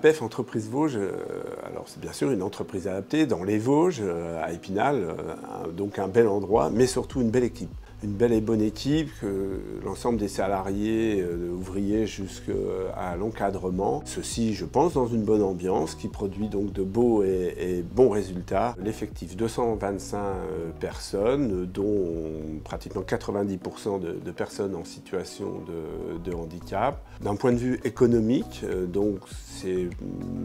APF Entreprise Vosges, alors c'est bien sûr une entreprise adaptée dans les Vosges, à Épinal, donc un bel endroit, mais surtout une belle équipe. Une belle et bonne équipe, l'ensemble des salariés, ouvriers jusqu'à l'encadrement. Ceci, je pense, dans une bonne ambiance qui produit donc de beaux et bons résultats. L'effectif, 225 personnes, dont pratiquement 90% de personnes en situation de handicap. D'un point de vue économique, donc c'est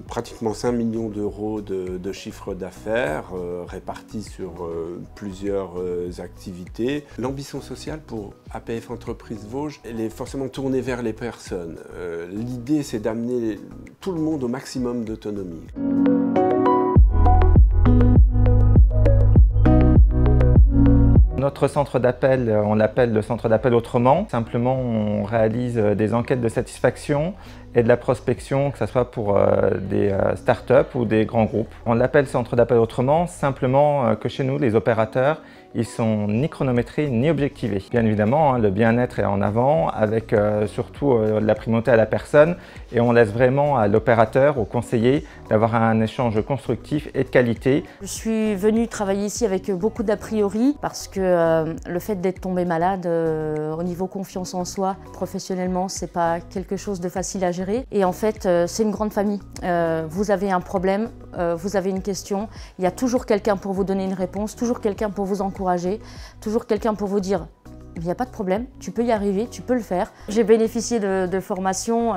pratiquement 5 millions d'euros de chiffre d'affaires répartis sur plusieurs activités. L'ambition sociale pour APF Entreprise Vosges, elle est forcément tournée vers les personnes. L'idée, c'est d'amener tout le monde au maximum d'autonomie. Notre centre d'appel, on l'appelle le centre d'appel autrement. Simplement, on réalise des enquêtes de satisfaction et de la prospection, que ce soit pour des startups ou des grands groupes. On l'appelle centre d'appel autrement, simplement que chez nous, les opérateurs, ils sont ni chronométrés ni objectivés. Bien évidemment, le bien-être est en avant, avec surtout la primauté à la personne, et on laisse vraiment à l'opérateur, au conseiller, d'avoir un échange constructif et de qualité. Je suis venue travailler ici avec beaucoup d'a priori, parce que le fait d'être tombé malade, au niveau confiance en soi, professionnellement, c'est pas quelque chose de facile à gérer. Et en fait, c'est une grande famille. Vous avez un problème, vous avez une question, il y a toujours quelqu'un pour vous donner une réponse, toujours quelqu'un pour vous encourager, toujours quelqu'un pour vous dire il n'y a pas de problème, tu peux y arriver, tu peux le faire. J'ai bénéficié de formations,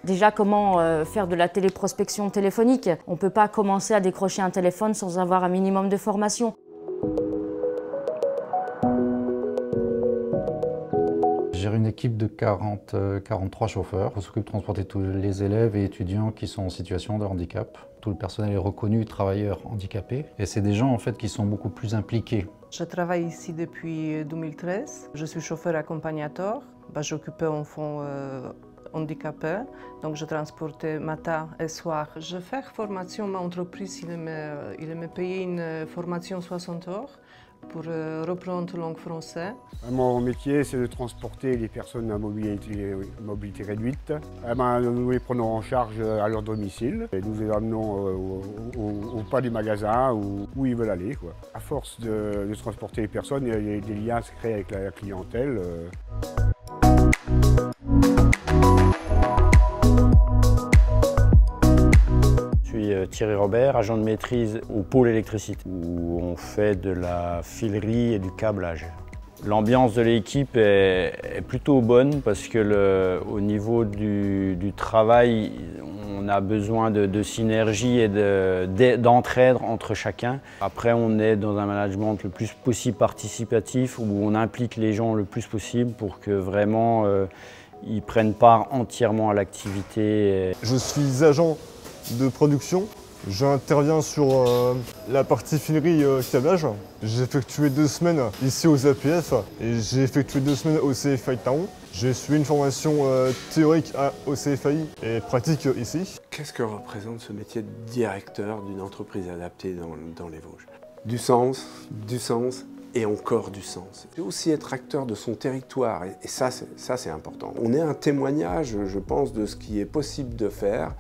déjà comment faire de la téléprospection téléphonique. On ne peut pas commencer à décrocher un téléphone sans avoir un minimum de formation. J'ai une équipe de 43 chauffeurs. On s'occupe de transporter tous les élèves et étudiants qui sont en situation de handicap. Tout le personnel est reconnu travailleur handicapé. Et c'est des gens en fait qui sont beaucoup plus impliqués. Je travaille ici depuis 2013. Je suis chauffeur accompagnateur. J'occupe un enfant handicapé, donc je transportais matin et soir. Je fais formation, ma entreprise, il me payé une formation 60 heures pour reprendre la langue française. Mon métier, c'est de transporter les personnes à mobilité réduite. Nous les prenons en charge à leur domicile et nous les amenons au pas du magasin où ils veulent aller, quoi. À force de transporter les personnes, il y a des liens se créent avec la clientèle. Je suis Thierry Robert, agent de maîtrise au pôle électricité, où on fait de la filerie et du câblage. L'ambiance de l'équipe est plutôt bonne parce que au niveau du travail, on a besoin de synergie et d'entraide entre chacun. Après, on est dans un management le plus possible participatif où on implique les gens le plus possible pour que vraiment ils prennent part entièrement à l'activité. Je suis agent de production. J'interviens sur la partie filerie câblage. J'ai effectué 2 semaines ici aux APF et j'ai effectué 2 semaines au CFI Taon. J'ai suivi une formation théorique au CFI et pratique ici. Qu'est-ce que représente ce métier de directeur d'une entreprise adaptée dans les Vosges? Du sens et encore du sens. C'est aussi être acteur de son territoire et ça c'est important. On est un témoignage, je pense, de ce qui est possible de faire.